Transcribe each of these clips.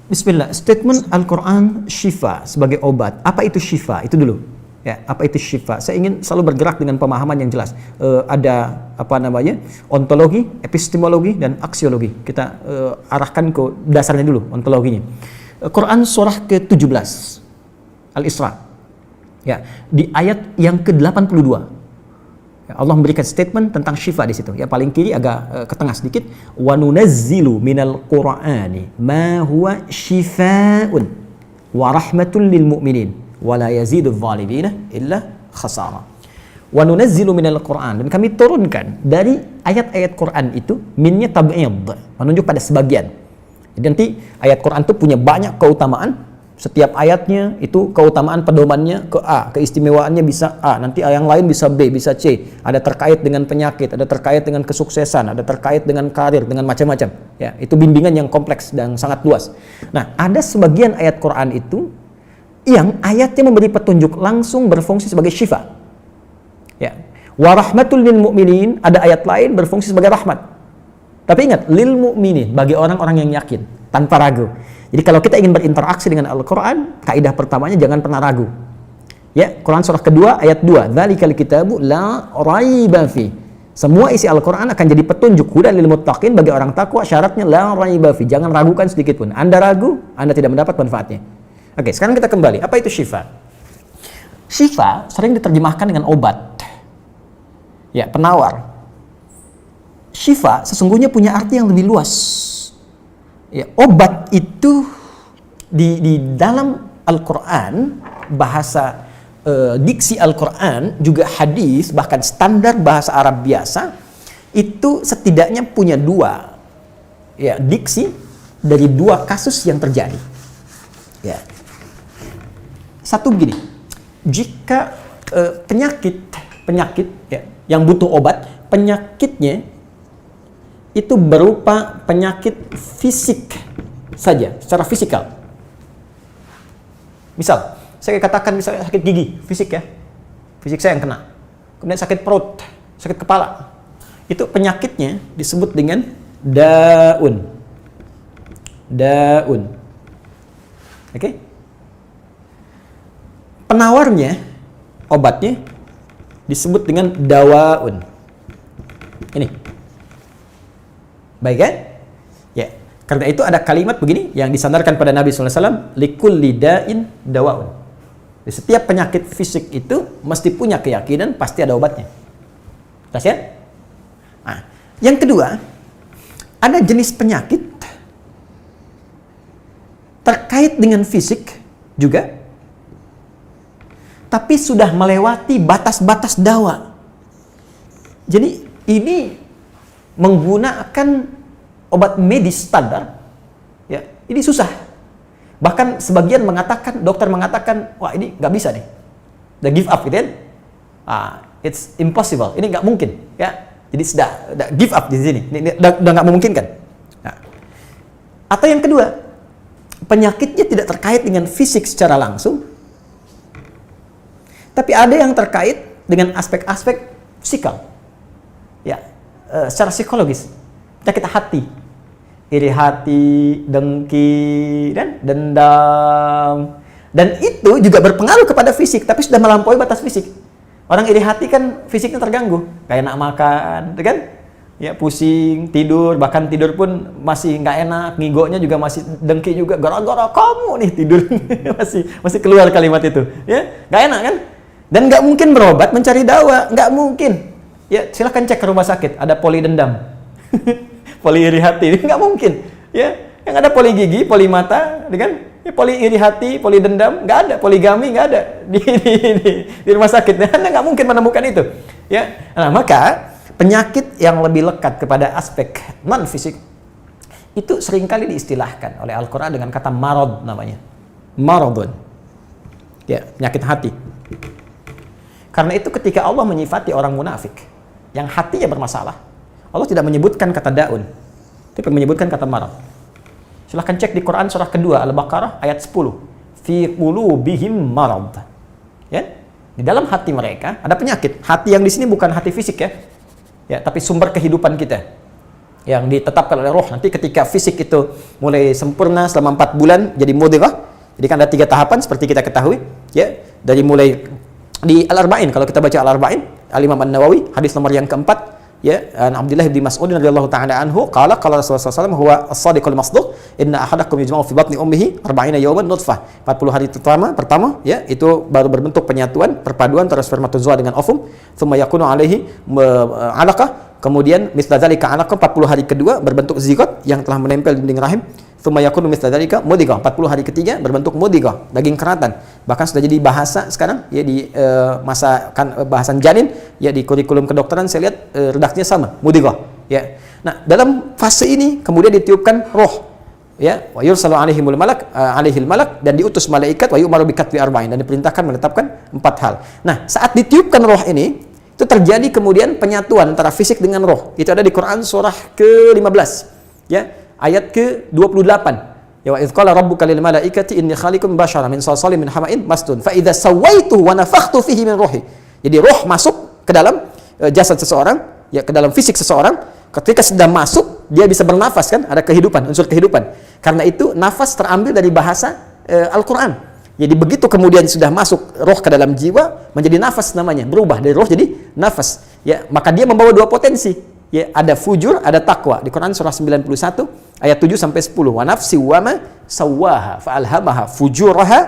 Bismillah, statement Al-Quran syifa sebagai obat. Apa itu syifa? Itu dulu. Ya, apa itu syifa? Saya ingin selalu bergerak dengan pemahaman yang jelas. Ada apa namanya? Ontologi, epistemologi, dan aksiologi. Kita arahkan ke dasarnya dulu, ontologinya. Quran surah ke-17 Al-Isra. Ya, di ayat yang ke-82. Allah memberikan statement tentang syifa di situ. Ya, paling kiri agak ke tengah sedikit. Wa nunazzilu minal Qur'ani ma huwa syifaa'un wa rahmatun lil mu'minin wa la yazidul zalimina illa khasara. Wa nunazzilu minal Qur'an, dan kami turunkan dari ayat-ayat Quran itu, minnya tab'id, menunjuk pada sebagian. Jadi nanti ayat Quran itu punya banyak keutamaan. Setiap ayatnya itu keutamaan pedomannya ke A, keistimewaannya bisa A, nanti yang lain bisa B, bisa C. Ada terkait dengan penyakit, ada terkait dengan kesuksesan, ada terkait dengan karir, dengan macam-macam. Ya, itu bimbingan yang kompleks dan sangat luas. Nah, ada sebagian ayat Quran itu yang ayatnya memberi petunjuk langsung berfungsi sebagai syifa. Ya. Wa rahmatul lil mu'minin, ada ayat lain berfungsi sebagai rahmat. Tapi ingat, lil mu'minin, bagi orang-orang yang yakin, tanpa ragu. Jadi kalau kita ingin berinteraksi dengan Al-Quran, kaidah pertamanya jangan pernah ragu. Ya, Quran surah kedua ayat 2. Dzalikal kitabu la raiba fi. Semua isi Al-Quran akan jadi petunjuk hudan lil muttaqin, bagi orang takwa, syaratnya la raiba fi. Jangan ragukan sedikit pun. Anda ragu, Anda tidak mendapat manfaatnya. Oke, sekarang kita kembali. Apa itu syifa? Syifa sering diterjemahkan dengan obat. Ya, penawar. Syifa sesungguhnya punya arti yang lebih luas. Ya, obat itu di dalam Al-Quran, bahasa diksi Al-Quran, juga hadis, bahkan standar bahasa Arab biasa, itu setidaknya punya dua ya, diksi dari dua kasus yang terjadi. Ya. Satu begini, jika penyakit ya, yang butuh obat, penyakitnya itu berupa penyakit fisik saja, secara fisikal. Misal, saya katakan misalnya sakit gigi, fisik ya, fisik saya yang kena. Kemudian sakit perut, sakit kepala. Itu penyakitnya disebut dengan daun. Daun. Oke? Penawarnya, obatnya disebut dengan dawaun. Ini. Baik kan? Ya. Karena itu ada kalimat begini yang disandarkan pada Nabi SAW, likulli da'in dawaun. Di setiap penyakit fisik itu mesti punya keyakinan pasti ada obatnya. Jelas ya? Nah, yang kedua, ada jenis penyakit terkait dengan fisik juga, tapi sudah melewati batas-batas dawa. Jadi ini menggunakan obat medis standar, ya, ini susah. Bahkan sebagian mengatakan, dokter mengatakan, wah ini nggak bisa nih, udah give up gitu kan? It's impossible, ini nggak mungkin, ya. Jadi sudah give up di sini, ini udah nggak memungkinkan. Nah. Atau yang kedua, penyakitnya tidak terkait dengan fisik secara langsung, tapi ada yang terkait dengan aspek-aspek psikal, ya. Secara psikologis, penyakit hati, iri hati, dengki, dan dendam, dan itu juga berpengaruh kepada fisik, tapi sudah melampaui batas fisik. Orang iri hati kan fisiknya terganggu, kayak enak makan, kan? Ya, pusing, tidur, bahkan tidur pun masih nggak enak, ngigonya juga masih dengki juga, gara-gara kamu nih tidur, masih keluar kalimat itu, ya, nggak enak kan? Dan nggak mungkin berobat mencari dawa, nggak mungkin. Ya, silahkan cek ke rumah sakit, ada poli dendam, poli iri hati, ini nggak mungkin. Ya, yang ada poli gigi, poli mata, kan? Ya, poli iri hati, poli dendam, nggak ada, poligami nggak ada di rumah sakit. Anda nggak mungkin menemukan itu. Ya, nah, maka penyakit yang lebih lekat kepada aspek non fisik itu seringkali diistilahkan oleh Al-Quran dengan kata marad namanya, maradun. Ya, penyakit hati. Karena itu ketika Allah menyifati orang munafik yang hatinya bermasalah, Allah tidak menyebutkan kata daun, tapi menyebutkan kata marad. Silahkan cek di Quran surah kedua Al-Baqarah ayat 10. Fi qulubihim marad. Ya, di dalam hati mereka ada penyakit. Hati yang di sini bukan hati fisik ya. Ya, tapi sumber kehidupan kita. yang ditetapkan oleh roh. Nanti ketika fisik itu mulai sempurna selama 4 bulan jadi mudghah. Jadi kan ada 3 tahapan seperti kita ketahui, ya. Dari mulai di Al-Arba'in, kalau kita baca Al-Arba'in, Al-Imam An-Nawawi, hadis nomor yang keempat, ya, Abdullah bin Mas'ud radhiyallahu ta'ala anhu, qala Rasulullah SAW, huwa as-sadiqul masduq, inna ahadakum yujma'u fi batni ummihi 40 yawman nutfah. 40 hari pertama, ya, itu baru berbentuk penyatuan, perpaduan antara spermatozoa dengan ovum, thumma yakunu alaihi 'alaqah, kemudian misla dzalika 'alaqah, 40 hari kedua berbentuk zigot yang telah menempel di dinding rahim. Tsumma yakunu mithla dzalika mudghah, 40 hari ketiga berbentuk mudghah, daging keratan. Bahkan sudah jadi bahasa sekarang ya di masa bahasan janin ya di kurikulum kedokteran saya lihat redaksinya sama, mudghah ya. Nah, dalam fase ini kemudian ditiupkan roh ya, wa yursalu alaihimul malak alaihil malak, dan diutus malaikat, wa yu'maru bikatbi arba'in, dan diperintahkan menetapkan 4 hal. Nah, saat ditiupkan roh ini itu terjadi kemudian penyatuan antara fisik dengan roh. Itu ada di Quran surah ke-15 ya. Ayat ke-28. Ya, wa idz qala rabbuka lil malaikati inni khaliqun basyara min salsalin min hama'in masdun fa idza sawaituhu wa nafakhtu fihi min ruhi. Jadi roh masuk ke dalam jasad seseorang, ya, ke dalam fisik seseorang. Ketika sudah masuk, dia bisa bernafas, kan? Ada kehidupan, unsur kehidupan. Karena itu nafas terambil dari bahasa Al-Qur'an. Jadi begitu kemudian sudah masuk roh ke dalam jiwa, menjadi nafas namanya, berubah dari roh jadi nafas. Ya, maka dia membawa 2 potensi. Ya, ada fujur, ada takwa. Di Quran surah 91 ayat 7 sampai 10. Wa nafsi wa ma sawwaha fa alhamaha fujuraha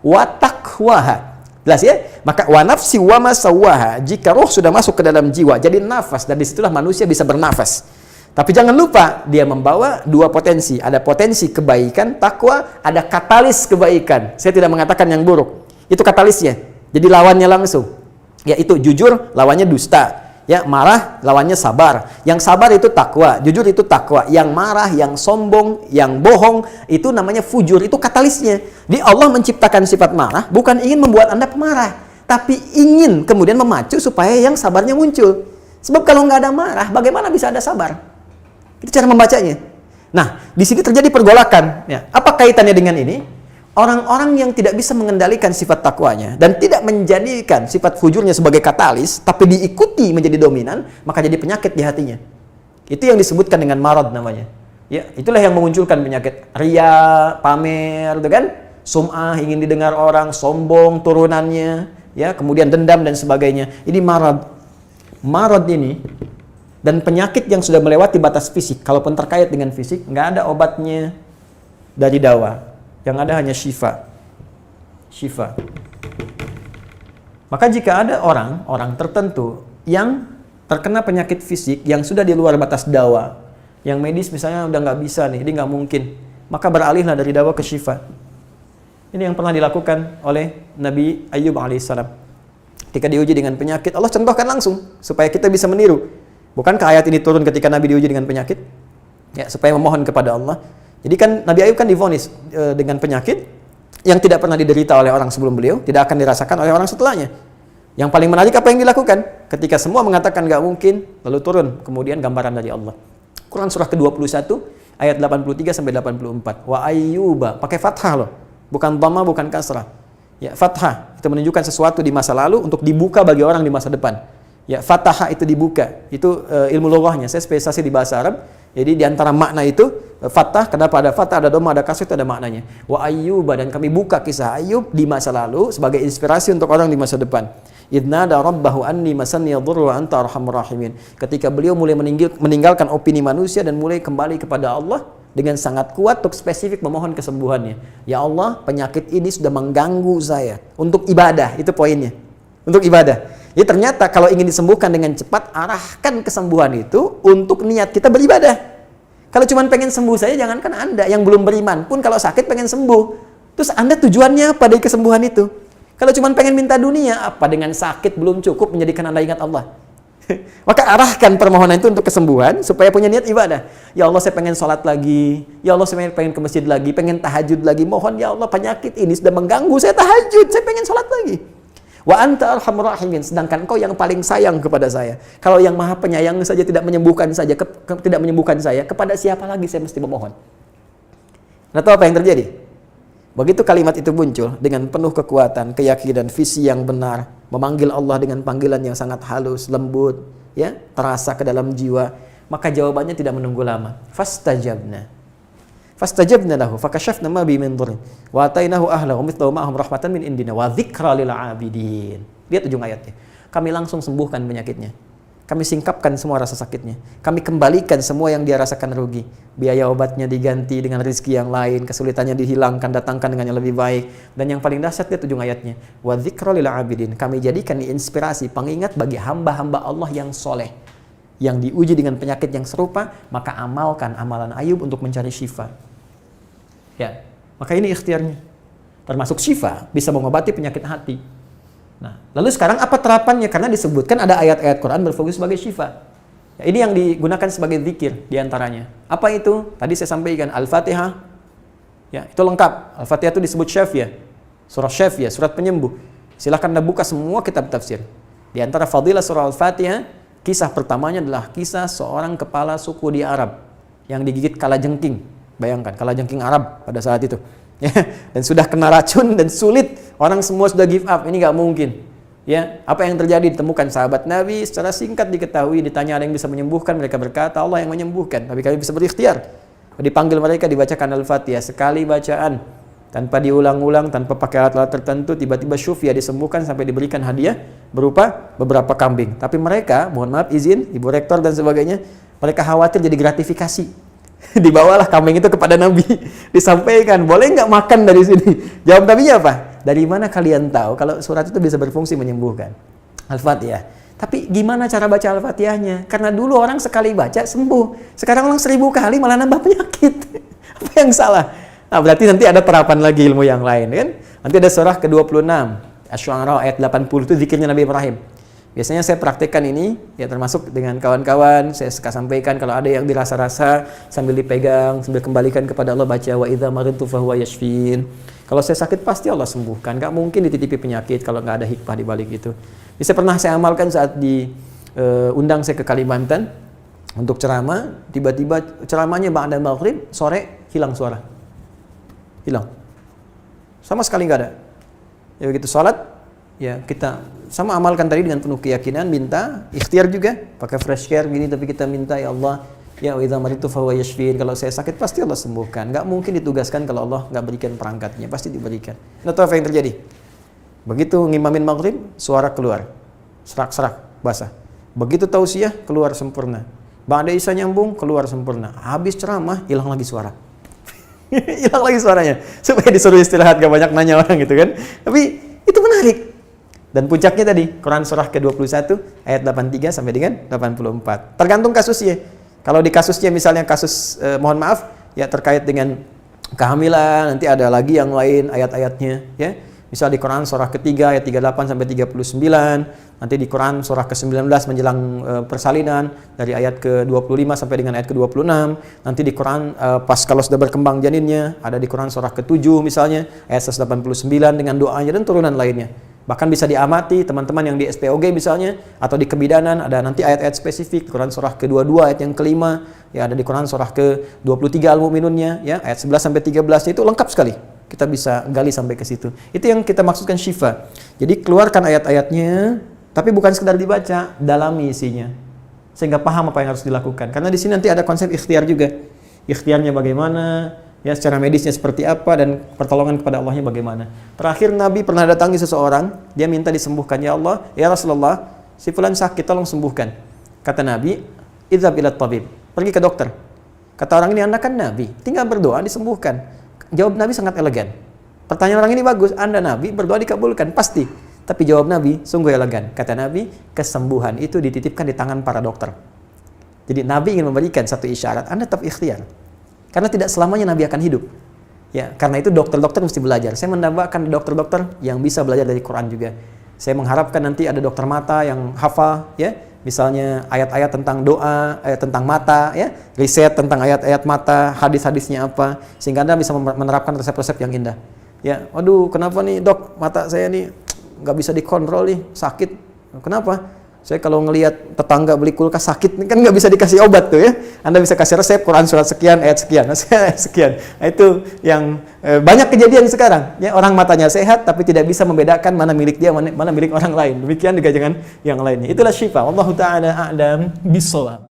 wa taqwaha. Jelas ya? Maka wa nafsi wa ma sawwaha, jika roh sudah masuk ke dalam jiwa jadi nafas, dan disitulah manusia bisa bernafas. Tapi jangan lupa dia membawa 2 potensi. Ada potensi kebaikan, takwa, ada katalis kebaikan. Saya tidak mengatakan yang buruk. Itu katalisnya. Jadi lawannya langsung. Yaitu jujur, lawannya dusta. Ya, marah lawannya sabar. Yang sabar itu takwa, jujur itu takwa. Yang marah, yang sombong, yang bohong itu namanya fujur, itu katalisnya. Di Allah menciptakan sifat marah bukan ingin membuat Anda pemarah, tapi ingin kemudian memacu supaya yang sabarnya muncul. Sebab kalau nggak ada marah, bagaimana bisa ada sabar? Itu cara membacanya. Nah, di sini terjadi pergolakan. Ya, apa kaitannya dengan ini? Orang-orang yang tidak bisa mengendalikan sifat takwanya dan tidak menjadikan sifat fujurnya sebagai katalis, tapi diikuti menjadi dominan, maka jadi penyakit di hatinya. Itu yang disebutkan dengan marad namanya. Ya, itulah yang memunculkan penyakit riya, pamer, gitu kan? Sum'ah, ingin didengar orang, sombong turunannya, ya, kemudian dendam dan sebagainya. Ini marad. Marad ini dan penyakit yang sudah melewati batas fisik, kalaupun terkait dengan fisik, nggak ada obatnya dari dawa. Yang ada hanya syifa. Syifa. Maka jika ada orang tertentu yang terkena penyakit fisik yang sudah di luar batas dawa, yang medis misalnya udah nggak bisa nih, ini nggak mungkin, maka beralihlah dari dawa ke syifa. Ini yang pernah dilakukan oleh Nabi Ayyub alaihissalam. Ketika diuji dengan penyakit, Allah contohkan langsung supaya kita bisa meniru. Bukankah ayat ini turun ketika Nabi diuji dengan penyakit? Ya, supaya memohon kepada Allah. Jadi kan Nabi Ayub kan divonis dengan penyakit yang tidak pernah diderita oleh orang sebelum beliau, tidak akan dirasakan oleh orang setelahnya. Yang paling menarik apa yang dilakukan? Ketika semua mengatakan nggak mungkin, lalu turun kemudian gambaran dari Allah. Quran surah ke-21 ayat 83 sampai 84. Wa ayyuba, pakai fathah loh, bukan dhamma, bukan kasrah. Ya, fathah itu menunjukkan sesuatu di masa lalu untuk dibuka bagi orang di masa depan. Ya, fathah itu dibuka. Itu ilmu lughahnya. Saya spesialisasi di bahasa Arab. Jadi di antara makna itu fathah, kenapa ada fathah, ada dhamma, ada kasrah, itu ada maknanya. Wa ayyuba, dan kami buka kisah Ayub di masa lalu sebagai inspirasi untuk orang di masa depan. Idnada rabbahu anni masanni yadhurru wa anta arhamur rahimin. Ketika beliau mulai meninggalkan opini manusia dan mulai kembali kepada Allah dengan sangat kuat untuk spesifik memohon kesembuhannya. Ya Allah, penyakit ini sudah mengganggu saya. Untuk ibadah, itu poinnya. Untuk ibadah. Jadi ternyata kalau ingin disembuhkan dengan cepat, arahkan kesembuhan itu untuk niat kita beribadah. Kalau cuma pengen sembuh saja, jangankan Anda yang belum beriman pun kalau sakit pengen sembuh. Terus Anda tujuannya apa dari kesembuhan itu? Kalau cuma pengen minta dunia, apa dengan sakit belum cukup menjadikan Anda ingat Allah? Maka arahkan permohonan itu untuk kesembuhan supaya punya niat ibadah. Ya Allah, saya pengen sholat lagi. Ya Allah, saya pengen ke masjid lagi, pengen tahajud lagi. Mohon ya Allah, penyakit ini sudah mengganggu saya tahajud, saya pengen sholat lagi. Wa anta arhamur rahimin, sedangkan Engkau yang paling sayang kepada saya. Kalau yang Maha Penyayang saja tidak menyembuhkan saya, kepada siapa lagi saya mesti memohon? Nah, tahu apa yang terjadi? Begitu kalimat itu muncul dengan penuh kekuatan, keyakinan, visi yang benar, memanggil Allah dengan panggilan yang sangat halus, lembut, ya, terasa ke dalam jiwa, Maka jawabannya tidak menunggu lama. Fastajabna lahu fakashafna ma bi min dhurrin wa atainahu ahlahu mithlahu ma'ahum rahmatan min indina wa dzikra lil 'abidin. Lihat ujung ayatnya. Kami langsung sembuhkan penyakitnya. Kami singkapkan semua rasa sakitnya. Kami kembalikan semua yang dia rasakan rugi. Biaya obatnya diganti dengan rezeki yang lain, kesulitannya dihilangkan, datangkan dengan yang lebih baik. Dan yang paling dahsyat lihat ujung ayatnya. Wa dzikra lil 'abidin. Kami jadikan inspirasi, pengingat bagi hamba-hamba Allah yang soleh, yang diuji dengan penyakit yang serupa, maka amalkan amalan Ayub untuk mencari syifa. Ya, maka ini ikhtiarnya. Termasuk syifa, bisa mengobati penyakit hati. Nah, lalu sekarang apa terapannya? Karena disebutkan ada ayat-ayat Quran berfokus sebagai syifa. Ya, ini yang digunakan sebagai zikir diantaranya. Apa itu? Tadi saya sampaikan Al-Fatihah. Ya, itu lengkap. Al-Fatihah itu disebut syafiyah. Surah syafiyah, surat penyembuh. Silahkan Anda buka semua kitab tafsir. Di antara fadilah surah Al-Fatihah, kisah pertamanya adalah kisah seorang kepala suku di Arab yang digigit kalajengking. Bayangkan, kalajengking Arab pada saat itu. Ya, dan sudah kena racun dan sulit. Orang semua sudah give up, ini nggak mungkin. Ya, apa yang terjadi? Ditemukan sahabat Nabi, secara singkat diketahui, ditanya ada yang bisa menyembuhkan, mereka berkata Allah yang menyembuhkan, tapi kami bisa berikhtiar. Dipanggil mereka, dibacakan Al-Fatihah sekali bacaan, tanpa diulang-ulang, tanpa pakai alat-alat tertentu, tiba-tiba syufia disembuhkan sampai diberikan hadiah berupa beberapa kambing. Tapi mereka, mohon maaf izin, Ibu Rektor dan sebagainya, mereka khawatir jadi gratifikasi. Dibawalah kambing itu kepada Nabi, disampaikan, boleh nggak makan dari sini? Jawab Nabinya apa? Dari mana kalian tahu kalau surat itu bisa berfungsi menyembuhkan? Al-Fatihah. Tapi gimana cara baca Al-Fatihahnya? Karena dulu orang sekali baca sembuh, sekarang orang 1000 kali malah nambah penyakit. Apa yang salah? Nah, berarti nanti ada terapan lagi ilmu yang lain, kan? Nanti ada surah ke-26, Asy-Syu'ara ayat 80 itu zikirnya Nabi Ibrahim. Biasanya saya praktekkan ini, ya termasuk dengan kawan-kawan, saya suka sampaikan kalau ada yang dirasa-rasa sambil dipegang, sambil kembalikan kepada Allah, baca wa idza maridtu fahuwa yashfin. Kalau saya sakit pasti Allah sembuhkan, nggak mungkin dititipi penyakit kalau nggak ada hikmah di balik itu. Bisa pernah saya amalkan saat undang saya ke Kalimantan untuk ceramah, tiba-tiba ceramahnya ba'da maghrib, sore hilang suara. Hilang. Sama sekali nggak ada. Ya begitu salat, ya kita sama amalkan tadi dengan penuh keyakinan, minta ikhtiar juga pakai fresh care gini, tapi kita minta ya Allah, ya wa idza maridtu fahuwa yashfin, kalau saya sakit pasti Allah sembuhkan. Nggak mungkin ditugaskan kalau Allah nggak berikan perangkatnya, pasti diberikan. Nah, tahu apa yang terjadi? Begitu ngimamin maghrib, suara keluar, serak-serak basah. Begitu tausiah, keluar sempurna. Ba'da isya nyambung, keluar sempurna. Habis ceramah, hilang lagi suara. Hilang lagi suaranya, supaya disuruh istirahat, gak banyak nanya orang gitu kan. Tapi itu menarik. Dan puncaknya tadi, Quran surah ke-21 ayat 83 sampai dengan 84. Tergantung kasusnya. Kalau di kasusnya misalnya kasus mohon maaf ya terkait dengan kehamilan, nanti ada lagi yang lain ayat-ayatnya ya. Misal di Quran surah ketiga ayat 38 sampai 39, nanti di Quran surah ke-19 menjelang persalinan dari ayat ke-25 sampai dengan ayat ke-26, nanti di Quran pas kalau sudah berkembang janinnya, ada di Quran surah ke-7 misalnya ayat 189 dengan doanya dan turunan lainnya. Bahkan bisa diamati teman-teman yang di SPOG misalnya atau di kebidanan, ada nanti ayat-ayat spesifik Quran surah ke-22 ayat yang kelima, ya ada di Quran surah ke-23 Al-Mu'minunnya ya ayat 11 sampai 13 itu lengkap sekali. Kita bisa gali sampai ke situ. Itu yang kita maksudkan syifa. Jadi keluarkan ayat-ayatnya, tapi bukan sekedar dibaca, dalami isinya. Sehingga paham apa yang harus dilakukan. Karena di sini nanti ada konsep ikhtiar juga. Ikhtiarnya bagaimana, ya secara medisnya seperti apa, dan pertolongan kepada Allahnya bagaimana. Terakhir Nabi pernah datangi seseorang, dia minta disembuhkan. Ya Allah, ya Rasulullah, si fulan sakit, tolong sembuhkan. Kata Nabi, idhab ila tabib, pergi ke dokter. Kata orang ini, Anda kan Nabi, tinggal berdoa disembuhkan. Jawab Nabi sangat elegan. Pertanyaan orang ini bagus, Anda Nabi, berdoa dikabulkan, pasti. Tapi jawab Nabi sungguh elegan. Kata Nabi, kesembuhan itu dititipkan di tangan para dokter. Jadi Nabi ingin memberikan satu isyarat, Anda tetap ikhtiar. Karena tidak selamanya Nabi akan hidup. Ya, karena itu dokter-dokter mesti belajar. Saya menambahkan dokter-dokter yang bisa belajar dari Quran juga. Saya mengharapkan nanti ada dokter mata yang hafal, ya, misalnya ayat-ayat tentang doa, ayat tentang mata, ya, riset tentang ayat-ayat mata, hadis-hadisnya apa, sehingga Anda bisa menerapkan resep-resep yang indah. Ya, waduh, kenapa nih dok, mata saya nih nggak bisa dikontrol nih, sakit. Kenapa? Saya kalau ngelihat tetangga beli kulkas sakit, kan nggak bisa dikasih obat tuh ya. Anda bisa kasih resep Quran surat sekian, ayat sekian, ayat sekian. Nah, itu yang banyak kejadian sekarang. Ya, orang matanya sehat tapi tidak bisa membedakan mana milik dia, mana milik orang lain. Demikian juga dengan yang lainnya. Itulah syifa. Wallahu ta'ala a'lam bishawab.